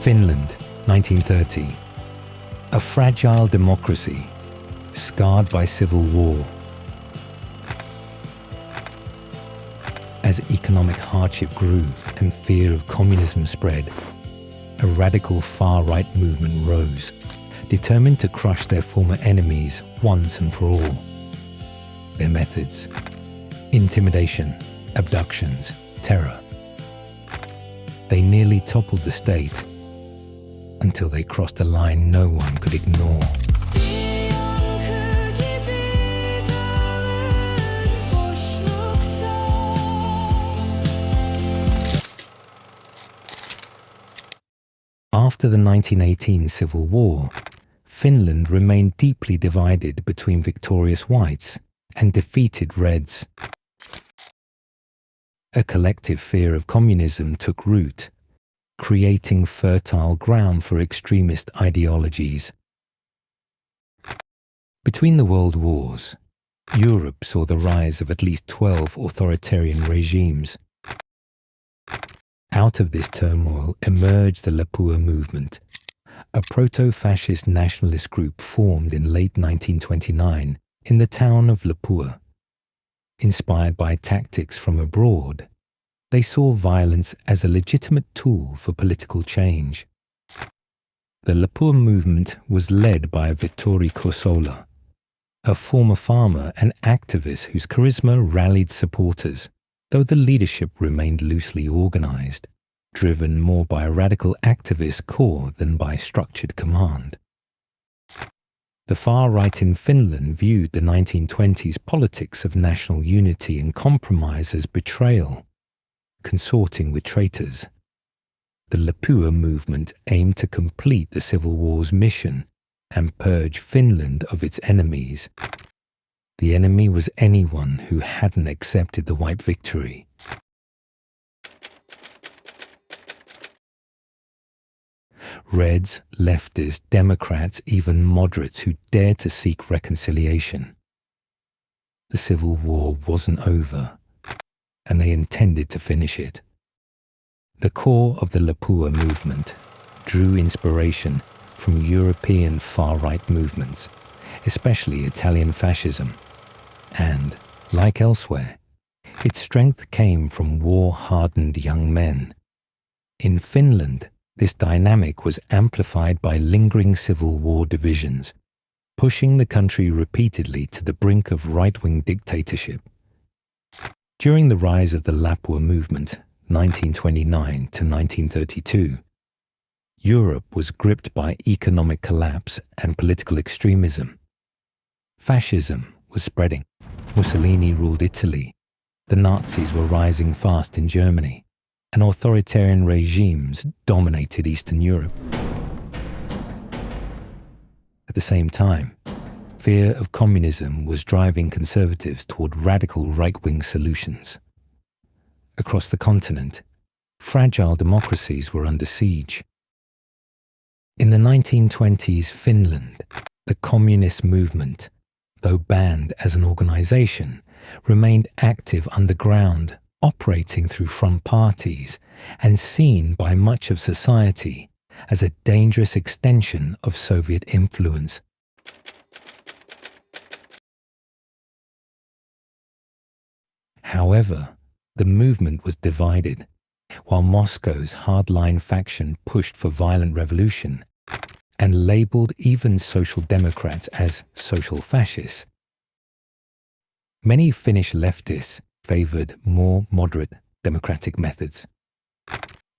Finland, 1930. A fragile democracy, scarred by civil war. As economic hardship grew and fear of communism spread, a radical far-right movement rose, determined to crush their former enemies once and for all. Their methods: intimidation, abductions, terror. They nearly toppled the state until they crossed a line no one could ignore. After the 1918 Civil War, Finland remained deeply divided between victorious whites and defeated Reds. A collective fear of communism took root, creating fertile ground for extremist ideologies. Between the World Wars, Europe saw the rise of at least 12 authoritarian regimes. Out of this turmoil emerged the Lapua Movement, a proto-fascist nationalist group formed in late 1929 in the town of Lapua. Inspired by tactics from abroad, they saw violence as a legitimate tool for political change. The Lapua Movement was led by Vittori Kosola, a former farmer and activist whose charisma rallied supporters, though the leadership remained loosely organized, driven more by a radical activist core than by structured command. The far right in Finland viewed the 1920s politics of national unity and compromise as betrayal, consorting with traitors. The Lapua Movement aimed to complete the Civil War's mission and purge Finland of its enemies. The enemy was anyone who hadn't accepted the white victory. Reds, leftists, Democrats, even moderates who dared to seek reconciliation. The Civil War wasn't over, and they intended to finish it. The core of the Lapua Movement drew inspiration from European far-right movements, especially Italian fascism, and, like elsewhere, its strength came from war-hardened young men. In Finland, this dynamic was amplified by lingering civil war divisions, pushing the country repeatedly to the brink of right-wing dictatorship. During the rise of the Lapua Movement, 1929 to 1932, Europe was gripped by economic collapse and political extremism. Fascism was spreading. Mussolini ruled Italy. The Nazis were rising fast in Germany, and authoritarian regimes dominated Eastern Europe. At the same time, fear of communism was driving conservatives toward radical right-wing solutions. Across the continent, fragile democracies were under siege. In the 1920s Finland, the communist movement, though banned as an organization, remained active underground, operating through front parties and seen by much of society as a dangerous extension of Soviet influence. However, the movement was divided. While Moscow's hardline faction pushed for violent revolution and labeled even social democrats as social fascists, many Finnish leftists favored more moderate democratic methods,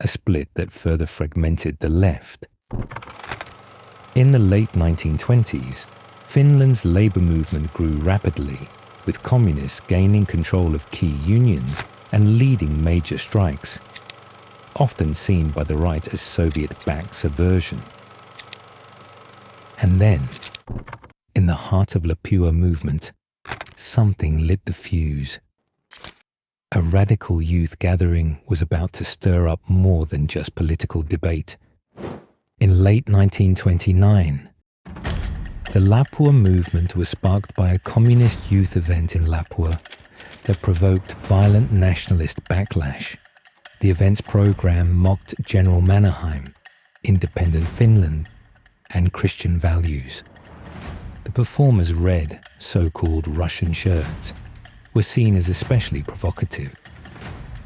a split that further fragmented the left. In the late 1920s, Finland's labor movement grew rapidly, with communists gaining control of key unions and leading major strikes, often seen by the right as Soviet-backed subversion. And then, in the heart of Lapua Movement, something lit the fuse. A radical youth gathering was about to stir up more than just political debate. In late 1929, the Lapua Movement was sparked by a communist youth event in Lapua that provoked violent nationalist backlash. The event's program mocked General Mannerheim, independent Finland, and Christian values. The performers' red, so-called Russian shirts were seen as especially provocative.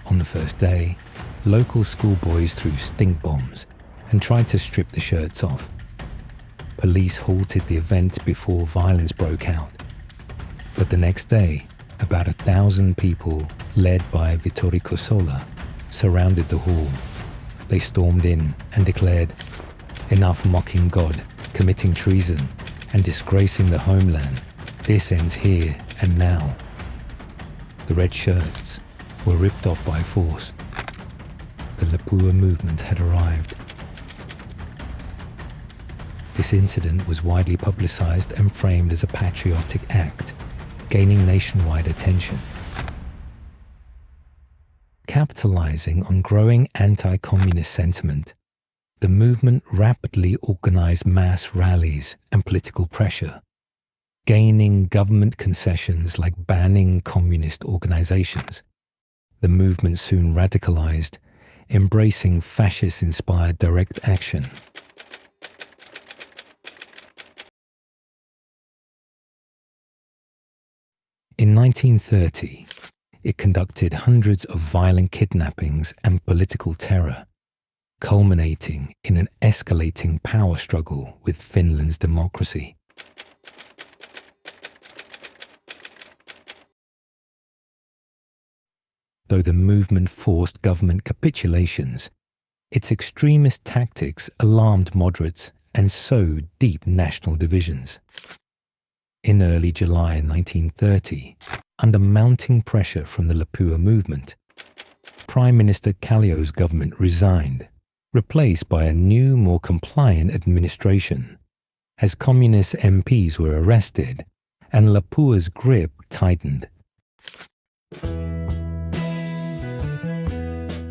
On the first day, local schoolboys threw stink bombs and tried to strip the shirts off. Police halted the event before violence broke out. But the next day, about 1,000 people, led by Vittori Kosola, surrounded the hall. They stormed in and declared, "Enough mocking God, committing treason, and disgracing the homeland. This ends here and now." The red shirts were ripped off by force. The Lapua Movement had arrived. This incident was widely publicized and framed as a patriotic act, gaining nationwide attention. Capitalizing on growing anti-communist sentiment, the movement rapidly organized mass rallies and political pressure, gaining government concessions like banning communist organizations. The movement soon radicalized, embracing fascist-inspired direct action. In 1930, it conducted hundreds of violent kidnappings and political terror, culminating in an escalating power struggle with Finland's democracy. Though the movement forced government capitulations, its extremist tactics alarmed moderates and sowed deep national divisions. In early July 1930, under mounting pressure from the Lapua Movement, Prime Minister Kallio's government resigned, replaced by a new, more compliant administration, as communist MPs were arrested and Lapua's grip tightened.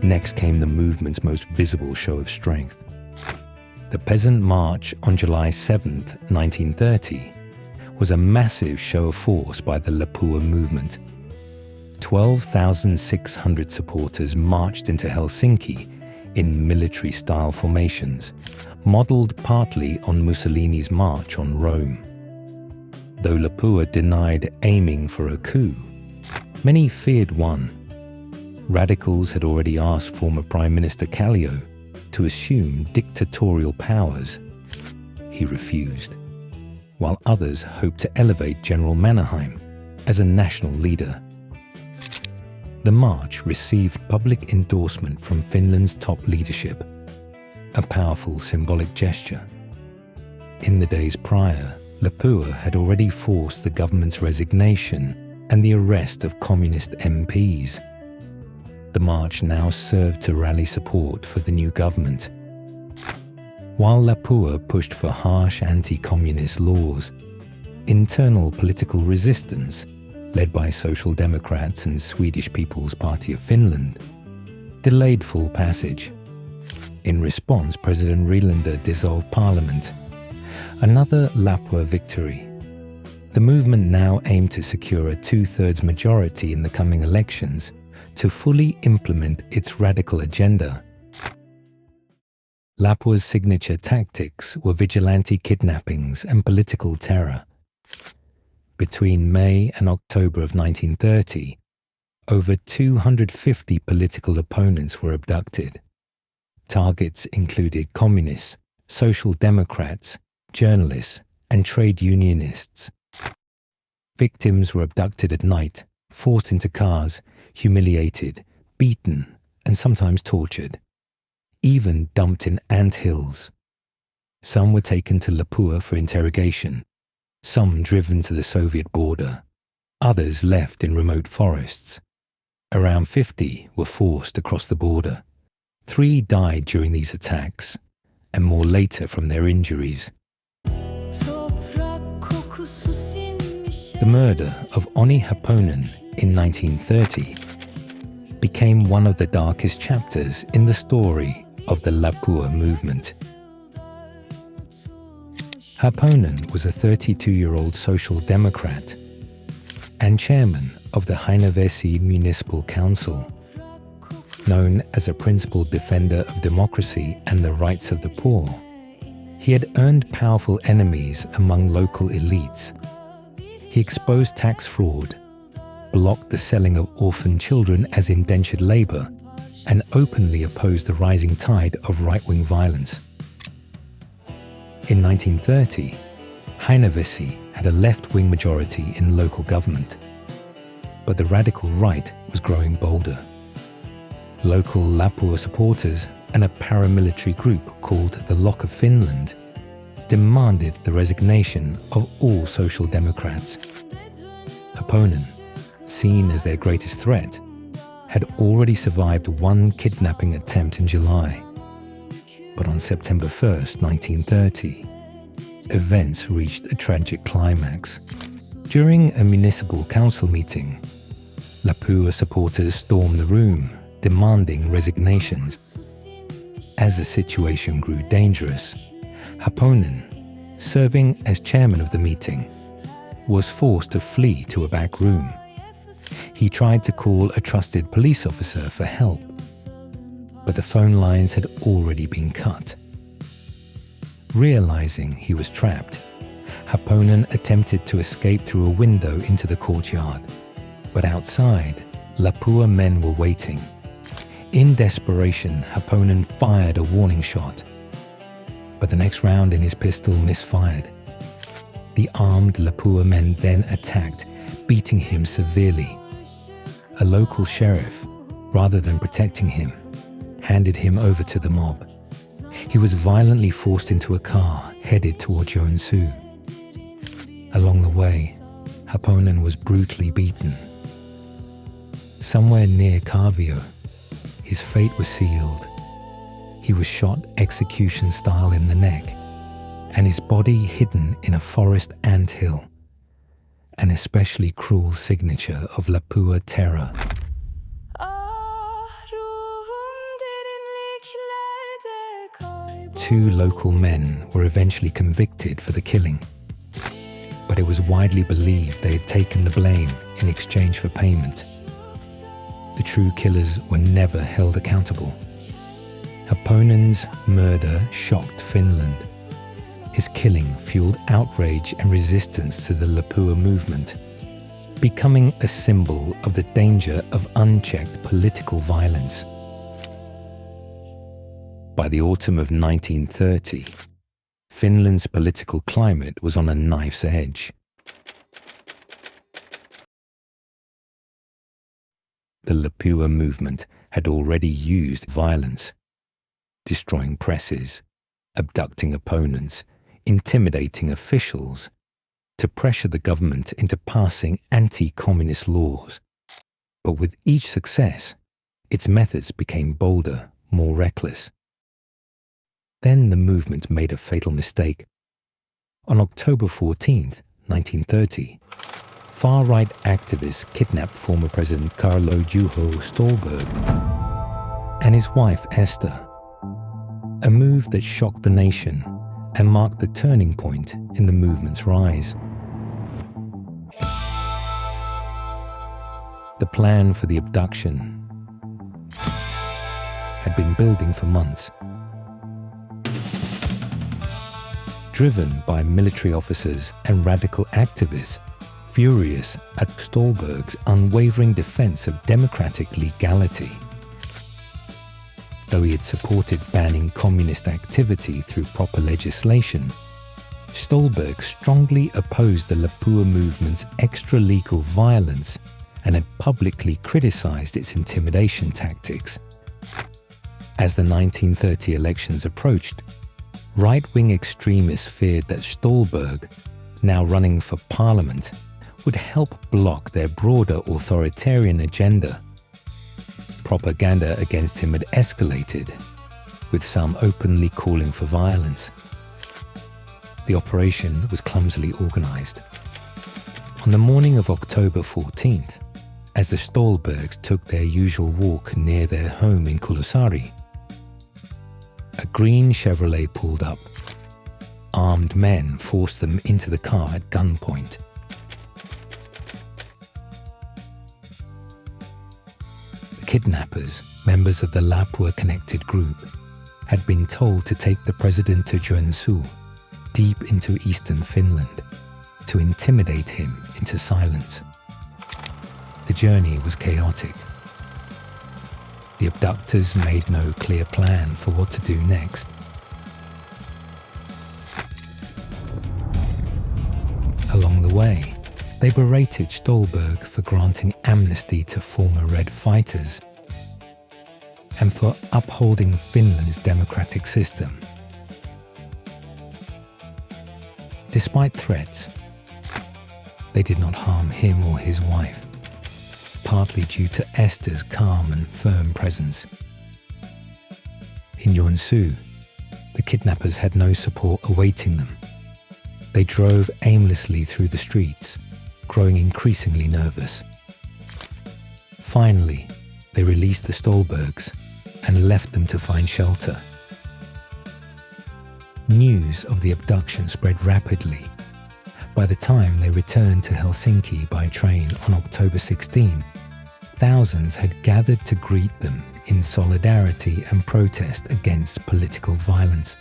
Next came the movement's most visible show of strength. The Peasant March on July 7, 1930, was a massive show of force by the Lapua Movement. 12,600 supporters marched into Helsinki in military-style formations, modelled partly on Mussolini's march on Rome. Though Lapua denied aiming for a coup, many feared one. Radicals had already asked former Prime Minister Kallio to assume dictatorial powers. He refused, while others hoped to elevate General Mannerheim as a national leader. The march received public endorsement from Finland's top leadership, a powerful symbolic gesture. In the days prior, Lapua had already forced the government's resignation and the arrest of communist MPs. The march now served to rally support for the new government. While Lapua pushed for harsh anti-communist laws, internal political resistance, led by Social Democrats and Swedish People's Party of Finland, delayed full passage. In response, President Rilander dissolved parliament, another Lapua victory. The movement now aimed to secure a two-thirds majority in the coming elections to fully implement its radical agenda. Lapua's signature tactics were vigilante kidnappings and political terror. Between May and October of 1930, over 250 political opponents were abducted. Targets included communists, social democrats, journalists, and trade unionists. Victims were abducted at night, forced into cars, humiliated, beaten, and sometimes tortured, even dumped in anthills. Some were taken to Lapua for interrogation, some driven to the Soviet border, others left in remote forests. Around 50 were forced across the border. 3 died during these attacks, and more later from their injuries. The murder of Oni Happonen in 1930 became one of the darkest chapters in the story of the Lapua movement. Happonen was a 32-year-old social democrat and chairman of the Heinävesi Municipal Council. Known as a principled defender of democracy and the rights of the poor, he had earned powerful enemies among local elites. He exposed tax fraud, blocked the selling of orphan children as indentured labor, and openly opposed the rising tide of right-wing violence. In 1930, Heinävesi had a left-wing majority in local government, but the radical right was growing bolder. Local Lapua supporters and a paramilitary group called the Liike of Finland demanded the resignation of all social democrats. Happonen, seen as their greatest threat, had already survived one kidnapping attempt in July. But on September 1st, 1930, events reached a tragic climax. During a municipal council meeting, Lapua supporters stormed the room, demanding resignations. As the situation grew dangerous, Happonen, serving as chairman of the meeting, was forced to flee to a back room. He tried to call a trusted police officer for help, but the phone lines had already been cut. Realizing he was trapped, Happonen attempted to escape through a window into the courtyard, but outside, Lapua men were waiting. In desperation, Happonen fired a warning shot, but the next round in his pistol misfired. The armed Lapua men then attacked, beating him severely. A local sheriff, rather than protecting him, handed him over to the mob. He was violently forced into a car headed toward Joensuu. Along the way, Happonen was brutally beaten. Somewhere near Kavio, his fate was sealed. He was shot execution-style in the neck, and his body hidden in a forest anthill, an especially cruel signature of Lapua terror. Two local men were eventually convicted for the killing, but it was widely believed they had taken the blame in exchange for payment. The true killers were never held accountable. Happonen's murder shocked Finland. His killing fueled outrage and resistance to the Lapua Movement, becoming a symbol of the danger of unchecked political violence. By the autumn of 1930, Finland's political climate was on a knife's edge. The Lapua Movement had already used violence, destroying presses, abducting opponents, intimidating officials, to pressure the government into passing anti-communist laws. But with each success, its methods became bolder, more reckless. Then the movement made a fatal mistake. On October 14th, 1930, far-right activists kidnapped former President Carlo Juho Ståhlberg and his wife Esther, a move that shocked the nation and marked the turning point in the movement's rise. The plan for the abduction had been building for months. Driven by military officers and radical activists, furious at Ståhlberg's unwavering defense of democratic legality. Though he had supported banning communist activity through proper legislation, Ståhlberg strongly opposed the Lapua movement's extra-legal violence and had publicly criticized its intimidation tactics. As the 1930 elections approached, right-wing extremists feared that Ståhlberg, now running for parliament, would help block their broader authoritarian agenda. Propaganda against him had escalated, with some openly calling for violence. The operation was clumsily organized. On the morning of October 14th, as the Ståhlbergs took their usual walk near their home in Kulosaari, a green Chevrolet pulled up. Armed men forced them into the car at gunpoint. The kidnappers members of the Lapua Connected Group, had been told to take the president to Joensuu, deep into eastern Finland, to intimidate him into silence. The journey was chaotic. The abductors made no clear plan for what to do next. Along the way, they berated hlberg for granting amnesty to former Red fighters and for upholding Finland's democratic system. Despite threats, they did not harm him or his wife, partly due to Esther's calm and firm presence. In Joensuu, the kidnappers had no support awaiting them. They drove aimlessly through the streets, growing increasingly nervous. Finally, they released the hlbergs and left them to find shelter. News of the abduction spread rapidly. By the time they returned to Helsinki by train on October 16, thousands had gathered to greet them in solidarity and protest against political violence.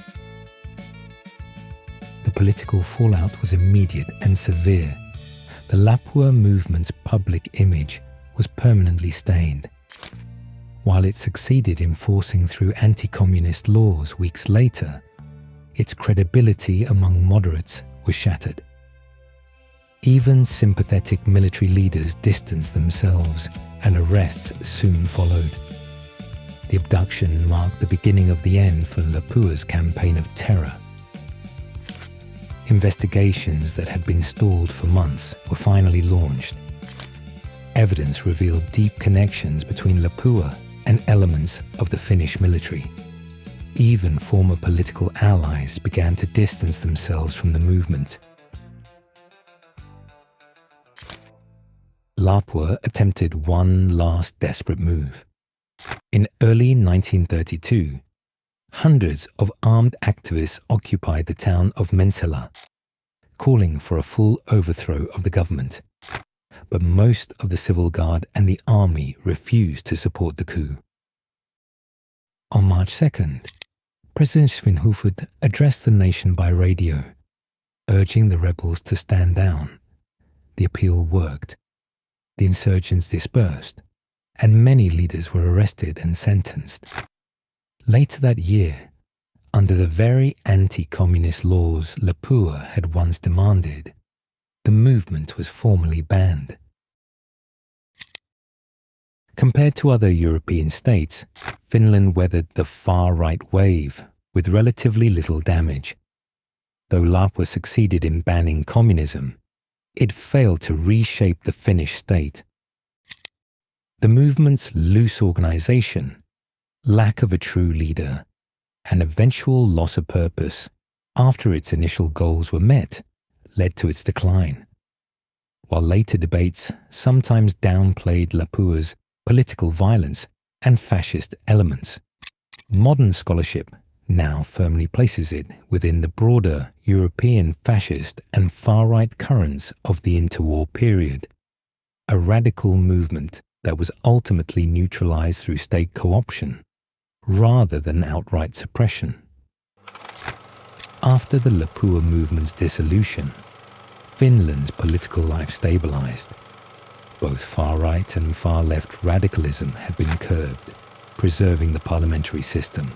The political fallout was immediate and severe. The Lapua Movement's public image was permanently stained. While it succeeded in forcing through anti-communist laws weeks later, its credibility among moderates was shattered. Even sympathetic military leaders distanced themselves, and arrests soon followed. The abduction marked the beginning of the end for Lapua's campaign of terror. Investigations that had been stalled for months were finally launched. Evidence revealed deep connections between Lapua and elements of the Finnish military. Even former political allies began to distance themselves from the movement. Lapua attempted one last desperate move. In early 1932, hundreds of armed activists occupied the town of Mensela, calling for a full overthrow of the government. But most of the civil guard and the army refused to support the coup. On March 2nd, President Svinhufvud addressed the nation by radio, urging the rebels to stand down. The appeal worked. The insurgents dispersed, and many leaders were arrested and sentenced. Later that year, under the very anti-communist laws Lapua had once demanded, the movement was formally banned. Compared to other European states, Finland weathered the far-right wave with relatively little damage. Though Lapua succeeded in banning communism, it failed to reshape the Finnish state. The movement's loose organization, lack of a true leader, and eventual loss of purpose after its initial goals were met led to its decline. While later debates sometimes downplayed Lapua's political violence and fascist elements, modern scholarship now firmly places it within the broader European fascist and far-right currents of the interwar period, a radical movement that was ultimately neutralized through state co-option rather than outright suppression. After the Lapua movement's dissolution, Finland's political life stabilized. Both far-right and far-left radicalism had been curbed, preserving the parliamentary system.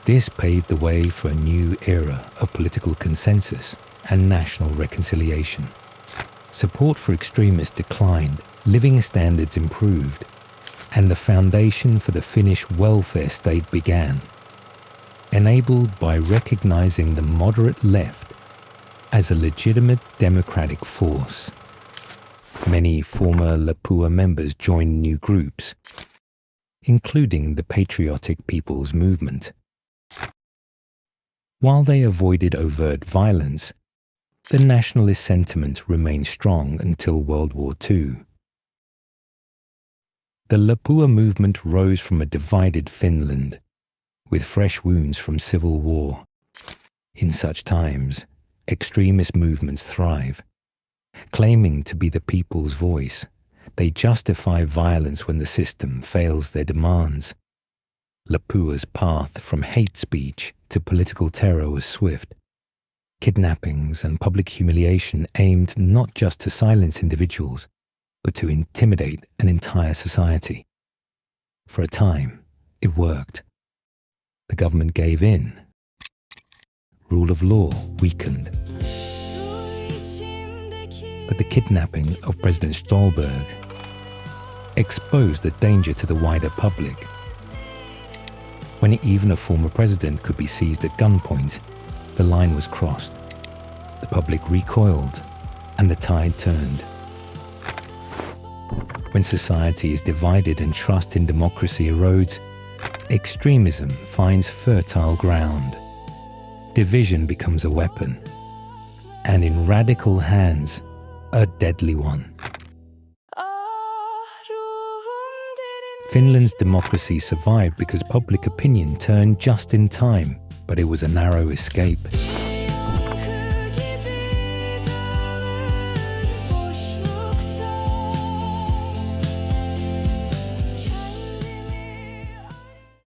This paved the way for a new era of political consensus and national reconciliation. Support for extremists declined, living standards improved, and the foundation for the Finnish welfare state began, enabled by recognizing the moderate left as a legitimate democratic force. Many former Lapua members joined new groups, including the Patriotic People's Movement. While they avoided overt violence, the nationalist sentiment remained strong until World War II. The Lapua movement rose from a divided Finland, with fresh wounds from civil war. In such times, extremist movements thrive, claiming to be the people's voice, They justify violence when the system fails their demands. Lapua's path from hate speech to political terror was swift. Kidnappings and public humiliation aimed not just to silence individuals, but to intimidate an entire society. For a time, it worked. The government gave in. Rule of law weakened. But the kidnapping of President Stolberg exposed the danger to the wider public. When even a former president could be seized at gunpoint, the line was crossed. The public recoiled, and the tide turned. When society is divided and trust in democracy erodes, extremism finds fertile ground. Division becomes a weapon, and in radical hands, a deadly one. Finland's democracy survived because public opinion turned just in time, but it was a narrow escape.